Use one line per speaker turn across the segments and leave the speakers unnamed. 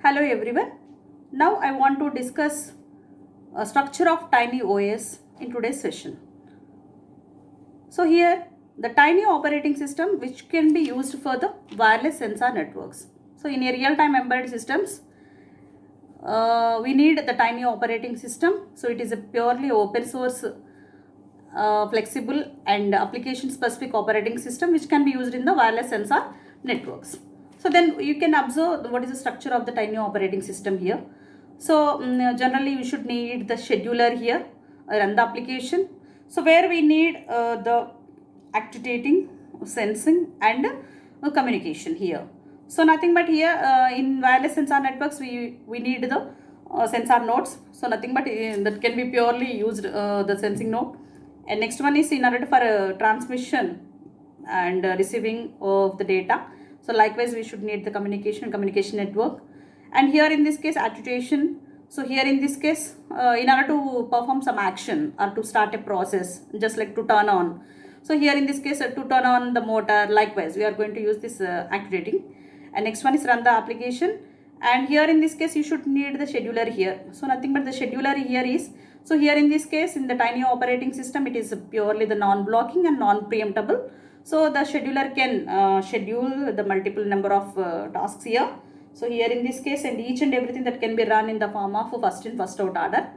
Hello everyone. Now I want to discuss a structure of tiny OS in today's session. So here the tiny operating system which can be used for the wireless sensor networks. So in a real-time embedded systems, we need the tiny operating system. So it is a purely open source, flexible and application specific operating system which can be used in the wireless sensor networks. So then you can observe what is the structure of the tiny operating system here. So generally you should need the scheduler here, run the application. So where we need the actuating, sensing and communication here. So nothing but here in wireless sensor networks we need the sensor nodes. So nothing but that can be purely used the sensing node. And next one is in order for transmission and receiving of the data. So likewise we should need the communication network. And here in this case actuation. So here in this case in order to perform some action or to start a process, just like to turn on. So here in this case to turn on the motor, likewise we are going to use this actuating. And next one is run the application. And here in this case you should need the scheduler here. So nothing but the scheduler here is, so here in this case in the tiny operating system it is purely the non-blocking and non-preemptible. So the scheduler can schedule the multiple number of tasks here. So here in this case, and each and everything that can be run in the form of first in first out order.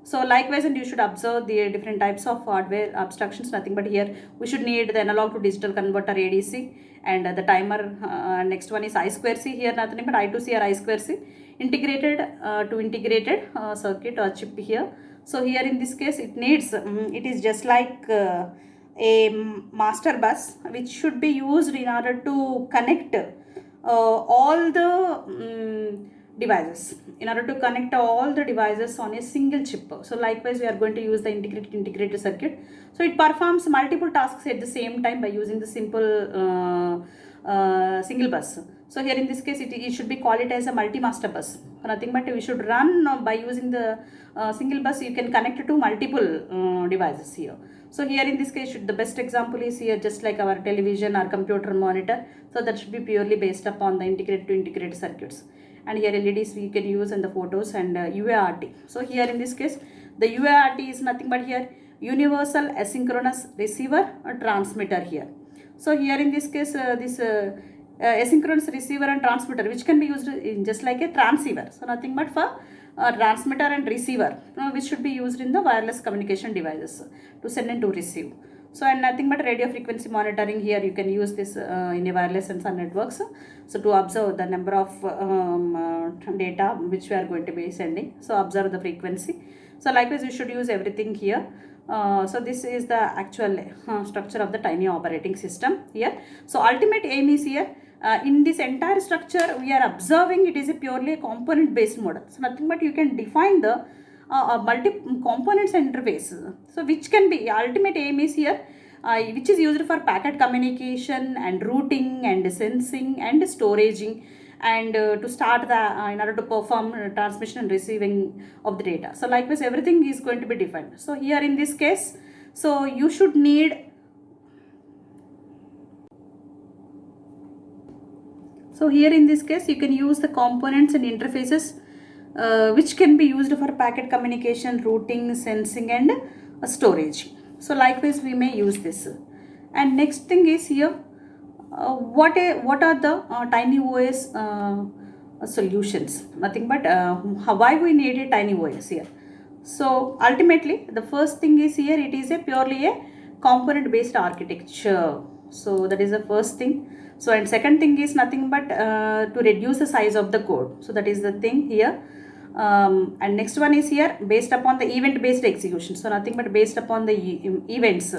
So likewise, and you should observe the different types of hardware abstractions, nothing but here we should need the analog to digital converter ADC and the timer. Next one is I2C here, nothing but I2C or I2C integrated to integrated circuit or chip here. So here in this case it needs, it is just like a master bus which should be used in order to connect all the devices, in order to connect all the devices on a single chip. So likewise we are going to use the integrated circuit. So it performs multiple tasks at the same time by using the simple single bus. So here in this case it should be called it as a multi-master bus. Nothing but we should run by using the single bus. You can connect to multiple devices here. So here in this case the best example is here, just like our television or computer monitor. So that should be purely based upon the integrated to integrated circuits. And here LEDs we can use in the photos and UART. So here in this case the UART is nothing but here universal asynchronous receiver or transmitter here. So here in this case this asynchronous receiver and transmitter which can be used in just like a transceiver. So nothing but for transmitter and receiver which should be used in the wireless communication devices to send and to receive. So and nothing but radio frequency monitoring here you can use this in a wireless sensor networks. So to observe the number of data which we are going to be sending. So observe the frequency. So likewise you should use everything here. So this is the actual structure of the tiny operating system here. So ultimate aim is here. In this entire structure we are observing it is a purely a component based model. So nothing but you can define the multi components interface. So which can be ultimate aim is here which is used for packet communication and routing and sensing and storaging and to start the in order to perform transmission and receiving of the data. So likewise everything is going to be defined. So here in this case, so you should need, so here in this case you can use the components and interfaces which can be used for packet communication, routing, sensing and storage. So likewise we may use this. And next thing is here what are the tiny OS solutions, nothing but why we need a tiny OS here. So ultimately the first thing is here it is a purely a component based architecture. So that is the first thing. So and second thing is nothing but to reduce the size of the code. So that is the thing here. And next one is here based upon the event based execution. So nothing but based upon the events.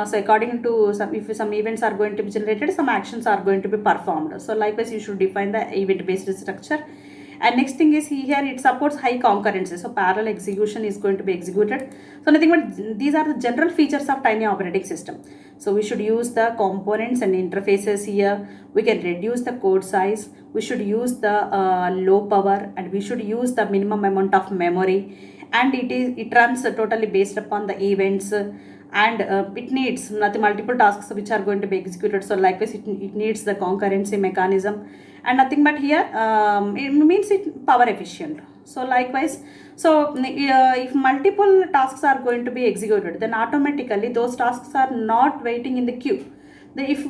So according to some, if some events are going to be generated, some actions are going to be performed. So likewise you should define the event based structure. And next thing is here it supports high concurrency. So parallel execution is going to be executed. So nothing but these are the general features of tiny operating system. So we should use the components and interfaces here. We can reduce the code size. We should use the low power and we should use the minimum amount of memory. And it runs totally based upon the events and it needs multiple tasks which are going to be executed. So likewise it needs the concurrency mechanism, and nothing but here it means it power efficient. So likewise, so if multiple tasks are going to be executed, then automatically those tasks are not waiting in the queue. If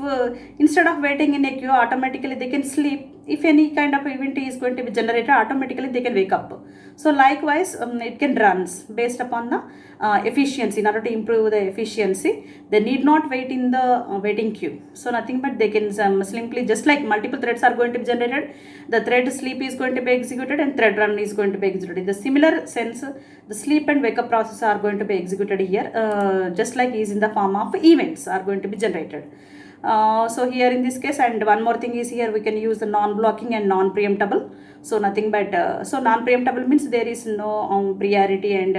instead of waiting in a queue, automatically they can sleep. If any kind of event is going to be generated, automatically they can wake up. So likewise it can runs based upon the efficiency. In order to improve the efficiency, they need not wait in the waiting queue. So nothing but they can simply, just like multiple threads are going to be generated, the thread sleep is going to be executed and thread run is going to be executed. In the similar sense, the sleep and wake up process are going to be executed here, just like is in the form of events are going to be generated. So here in this case, and one more thing is here we can use the non-blocking and non-preemptible. So nothing but so non-preemptible means there is no priority and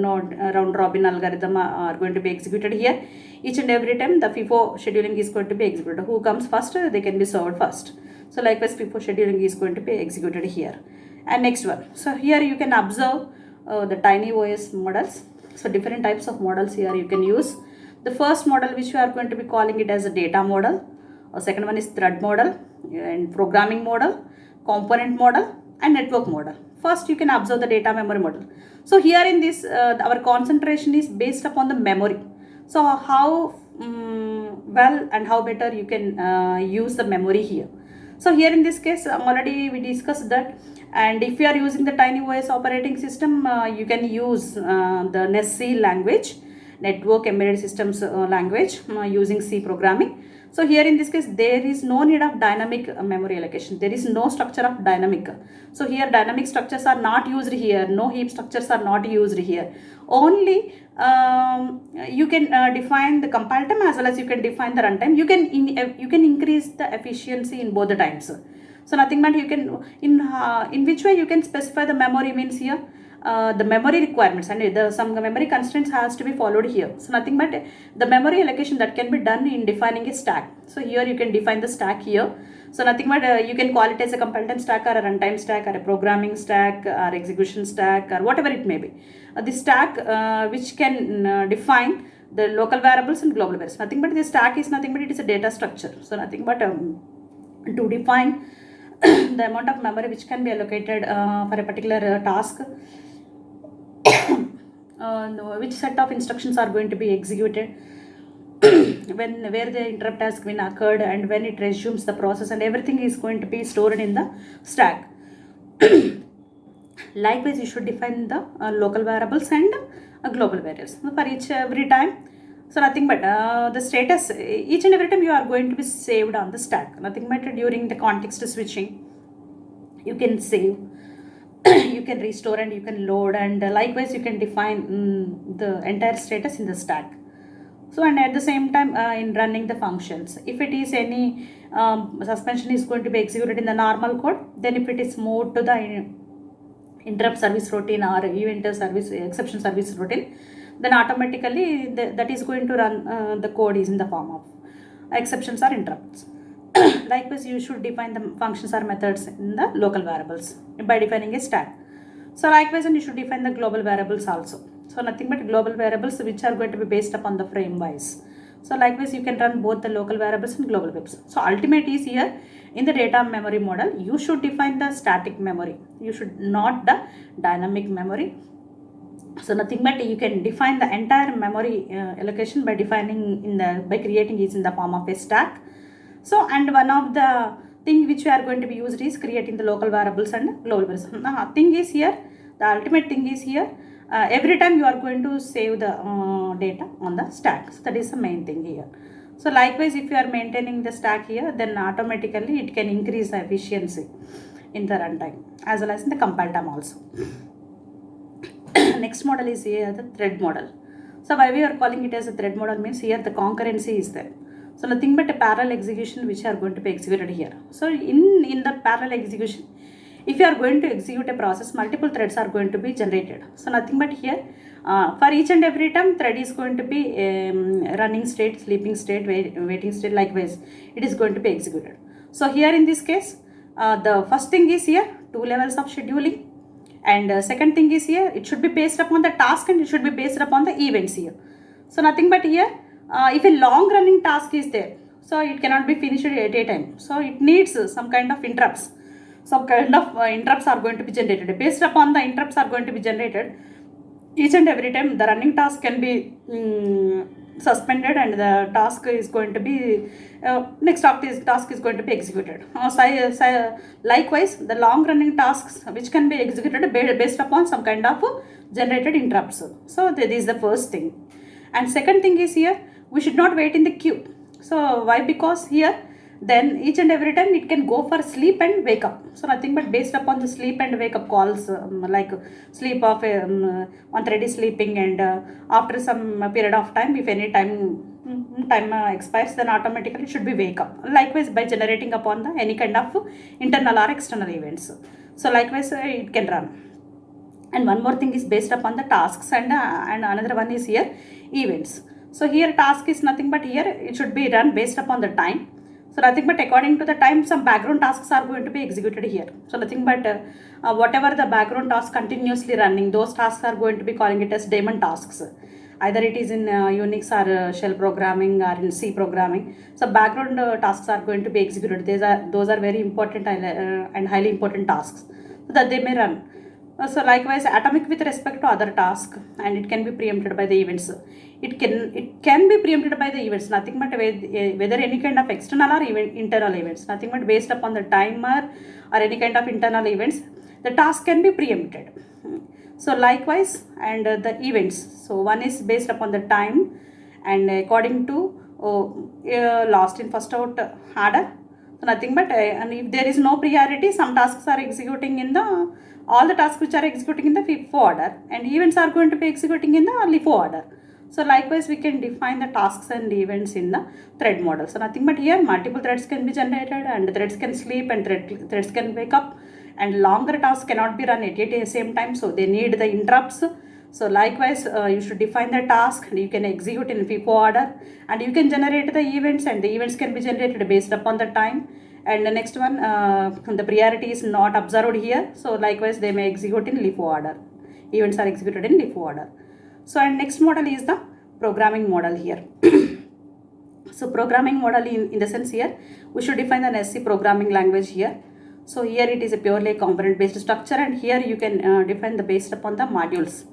no round robin algorithm are going to be executed here. Each and every time the FIFO scheduling is going to be executed. Who comes first, they can be served first. So likewise FIFO scheduling is going to be executed here. And next one, so here you can observe the TinyOS models. So different types of models here you can use. The first model, which we are going to be calling it as a data model. Second one is thread model, and programming model, component model, and network model. First you can observe the data memory model. So here in this our concentration is based upon the memory. So how well and how better you can use the memory here. So here in this case already we discussed that, and if you are using the TinyOS operating system, you can use the NESC language, network embedded systems language, using C programming. So here in this case there is no need of dynamic memory allocation. There is no structure of dynamic. So here dynamic structures are not used here. No heap structures are not used here. Only you can define the compile time as well as you can define the runtime. You can increase the efficiency in both the times. So nothing but you can in which way you can specify the memory means here. The memory requirements and some memory constraints has to be followed here. So nothing but the memory allocation that can be done in defining a stack. So here you can define the stack here. So nothing but you can call it as a compile time stack or a runtime stack or a programming stack or execution stack or whatever it may be. The stack which can define the local variables and global variables. Nothing but the stack is nothing but it is a data structure. So nothing but to define the amount of memory which can be allocated for a particular task. Which set of instructions are going to be executed where the interrupt has been occurred and when it resumes the process, and everything is going to be stored in the stack. Likewise you should define the local variables and global variables for each every time. So nothing but the status each and every time you are going to be saved on the stack. Nothing but during the context switching you can save, you can restore and you can load, and likewise you can define the entire status in the stack. So and at the same time in running the functions, if it is any suspension is going to be executed in the normal code, then if it is moved to the interrupt service routine or event service exception service routine, then automatically that is going to run the code is in the form of exceptions or interrupts. Likewise you should define the functions or methods in the local variables by defining a stack. So likewise, and you should define the global variables also. So nothing but global variables which are going to be based upon the frame wise. So likewise you can run both the local variables and global variables. So ultimate is here in the data memory model you should define the static memory. You should not the dynamic memory. So nothing but you can define the entire memory allocation by defining by creating is in the form of a stack. So and one of the thing which we are going to be used is creating the local variables and global variables. Now thing is here, the ultimate thing is here, every time you are going to save the data on the stack. So that is the main thing here. So likewise if you are maintaining the stack here, then automatically it can increase the efficiency in the runtime as well as in the compile time also. Next model is here the thread model. So why we are calling it as a thread model means here the concurrency is there. So nothing but a parallel execution which are going to be executed here. So in the parallel execution, if you are going to execute a process, multiple threads are going to be generated. So nothing but here for each and every time thread is going to be running state, sleeping state, waiting state, likewise it is going to be executed. So here in this case the first thing is here 2 levels of scheduling, and second thing is here it should be based upon the task and it should be based upon the events here. So nothing but here, if a long running task is there, so it cannot be finished at a time. So it needs some kind of interrupts. Some kind of interrupts are going to be generated. Based upon the interrupts are going to be generated, each and every time the running task can be suspended, and the task is going to be next task is going to be executed. Likewise, the long running tasks which can be executed based upon some kind of generated interrupts. So this is the first thing. And second thing is here, we should not wait in the queue. So why? Because here, then each and every time it can go for sleep and wake up. So nothing but based upon the sleep and wake up calls, like sleep of one thread is sleeping, and after some period of time, if any time expires, then automatically it should be wake up. Likewise, by generating upon the any kind of internal or external events. So likewise, it can run. And one more thing is based upon the tasks, and another one is here events. So here task is nothing but here it should be run based upon the time. So nothing but according to the time, some background tasks are going to be executed here. So nothing but whatever the background task continuously running, those tasks are going to be calling it as daemon tasks. Either it is in Unix or shell programming or in C programming. So background tasks are going to be executed. Those are very important and highly important tasks, so that they may run. So likewise, atomic with respect to other task, and it can be preempted by the events. It can be preempted by the events, nothing but whether any kind of external or internal events, nothing but based upon the timer or any kind of internal events, the task can be preempted. So likewise, and the events. So one is based upon the time, and according to last in first out order. So nothing but and if there is no priority, some tasks are executing in the all the tasks which are executing in the FIFO order, and events are going to be executing in the LIFO order. So likewise, we can define the tasks and events in the thread model. So nothing but here multiple threads can be generated, and threads can sleep, and threads can wake up, and longer tasks cannot be run at the same time, so they need the interrupts. So likewise, you should define the task, and you can execute in FIFO order, and you can generate the events, and the events can be generated based upon the time. And the next one, the priority is not observed here, so likewise they may execute in LIFO order. Events are executed in LIFO order. So and next model is the programming model here. So programming model in the sense here, we should define an SC programming language here. So here it is a purely component based structure, and here you can define the based upon the modules.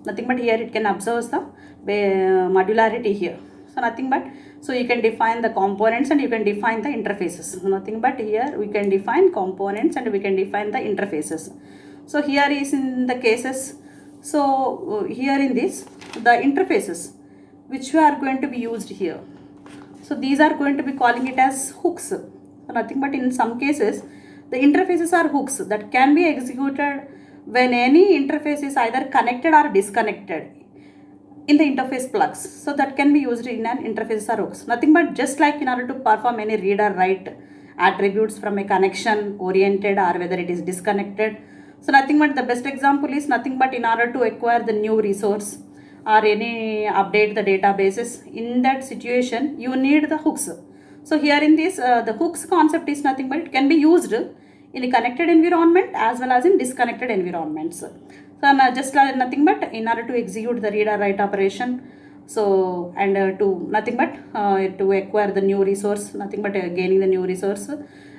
Nothing but here it can observe the modularity here. So nothing but, so you can define the components and you can define the interfaces. Nothing but here we can define components and we can define the interfaces. So here is in the cases, so here in this, the interfaces which are going to be used here. So these are going to be calling it as hooks. So nothing but in some cases, the interfaces are hooks that can be executed when any interface is either connected or disconnected in the interface plugs. So that can be used in an interface or hooks. Nothing but just like in order to perform any read or write attributes from a connection oriented or whether it is disconnected. So nothing but the best example is nothing but in order to acquire the new resource or any update the databases, in that situation you need the hooks. So here in this, the hooks concept is nothing but it can be used in a connected environment as well as in disconnected environments. So just nothing but in order to execute the read or write operation, so and to nothing but to acquire the new resource, nothing but gaining the new resource,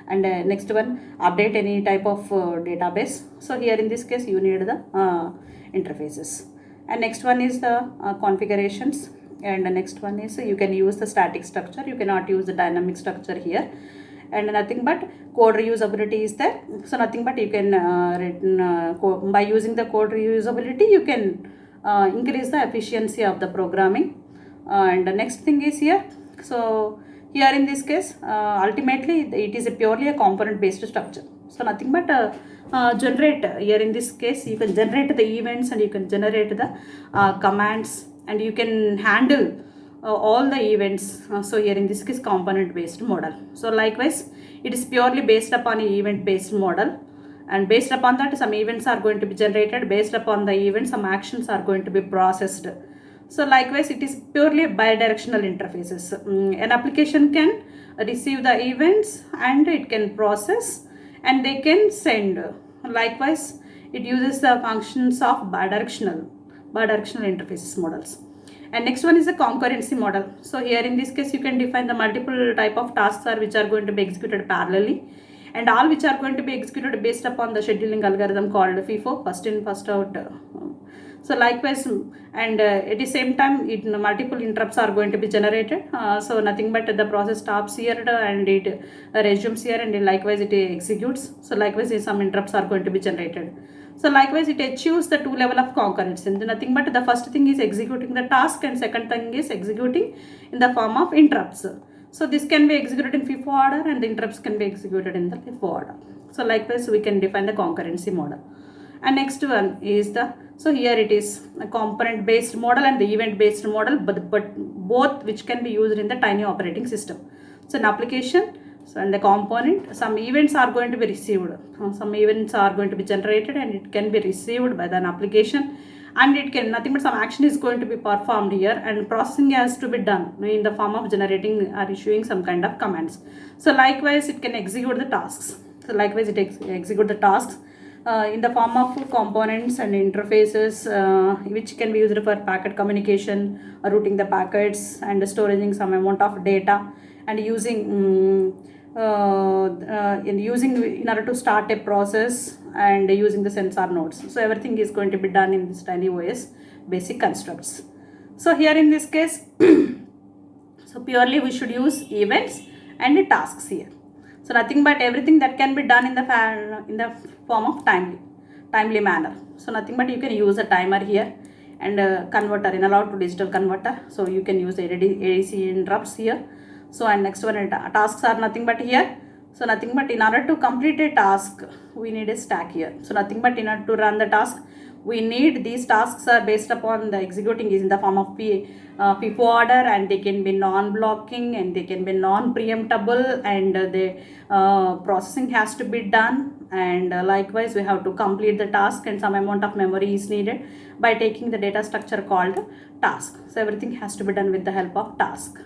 and next one update any type of database. So here in this case you need the interfaces, and next one is the configurations, and the next one is you can use the static structure, you cannot use the dynamic structure here, and nothing but code reusability is there. So nothing but you can by using the code reusability you can increase the efficiency of the programming. And the next thing is here, so here in this case ultimately it is a purely a component based structure. So nothing but generate, here in this case you can generate the events and you can generate the commands, and you can handle all the events. So here in this case component based model. So likewise it is purely based upon an event based model, and based upon that some events are going to be generated, based upon the event some actions are going to be processed. So likewise it is purely bidirectional interfaces. An application can receive the events and it can process and they can send. Likewise it uses the functions of bidirectional interfaces models. And next one is the concurrency model. So here in this case, you can define the multiple type of tasks are which are going to be executed parallelly, and all which are going to be executed based upon the scheduling algorithm called FIFO, first in first out. So likewise, and at the same time, multiple interrupts are going to be generated. So nothing but the process stops here and it resumes here, and likewise it executes. So likewise, some interrupts are going to be generated. So likewise, it achieves the two level of concurrency. And nothing but the first thing is executing the task, and second thing is executing in the form of interrupts. So this can be executed in FIFO order, and the interrupts can be executed in the FIFO order. So likewise, we can define the concurrency model. And next one is the, so here it is a component based model and the event based model, but both which can be used in the Tiny operating system. So an application, so and the component, some events are going to be received, some events are going to be generated, and it can be received by an application, and it can, nothing but some action is going to be performed here, and processing has to be done in the form of generating or issuing some kind of commands. So likewise, it can execute the tasks. So likewise, it execute the tasks in the form of components and interfaces, which can be used for packet communication, routing the packets, and storing some amount of data, and using in order to start a process, and using the sensor nodes. So everything is going to be done in this TinyOS basic constructs. So here in this case, so purely we should use events and tasks here. So nothing but everything that can be done in the form of timely manner. So nothing but you can use a timer here, and a converter, analog to digital converter. So you can use ADC interrupts here. So and next one, tasks are nothing but here. So nothing but in order to complete a task, we need a stack here. So nothing but in order to run the task, we need these tasks are based upon the executing is in the form of FIFO order, and they can be non-blocking, and they can be non-preemptible, and the processing has to be done, and likewise we have to complete the task, and some amount of memory is needed by taking the data structure called task. So everything has to be done with the help of task.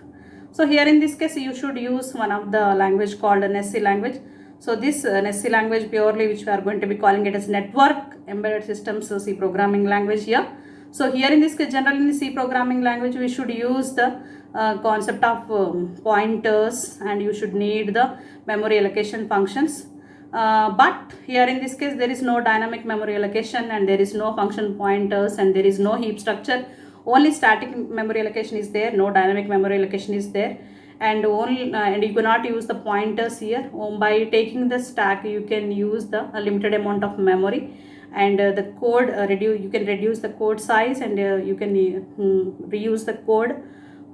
So here in this case, you should use one of the language called NSC language. So this NSC language purely, which we are going to be calling it as network embedded systems C programming language here. So here in this case, generally in C programming language, we should use the concept of pointers, and you should need the memory allocation functions. But here in this case, there is no dynamic memory allocation, and there is no function pointers, and there is no heap structure. Only static memory allocation is there, no dynamic memory allocation is there, and only and you cannot use the pointers here. By taking the stack, you can use the limited amount of memory, and the code you can reduce the code size, and you can reuse the code.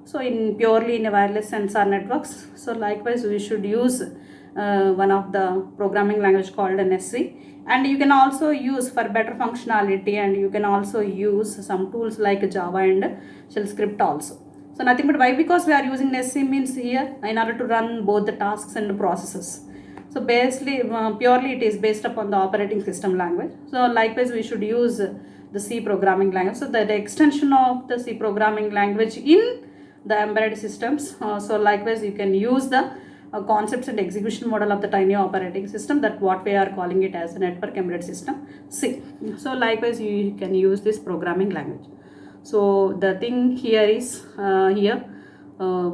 So in purely in a wireless sensor networks. So likewise, we should use one of the programming language called NSC, and you can also use for better functionality, and you can also use some tools like Java and shell script also. So nothing but why, because we are using NSC means here in order to run both the tasks and the processes. So basically purely it is based upon the operating system language. So likewise, we should use the C programming language. So the extension of the C programming language in the embedded systems. So likewise, you can use the concepts and execution model of the Tiny operating system, that what we are calling it as a network embedded system C. So likewise, you can use this programming language. So the thing here is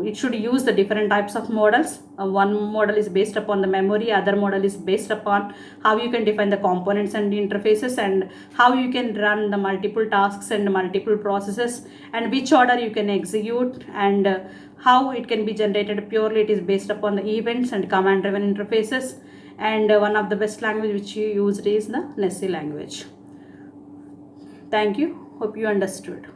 it should use the different types of models. One model is based upon the memory, other model is based upon how you can define the components and the interfaces, and how you can run the multiple tasks and multiple processes, and which order you can execute, and how it can be generated. Purely it is based upon the events and command driven interfaces, and one of the best language which you used is the NSC language. Thank you. Hope you understood.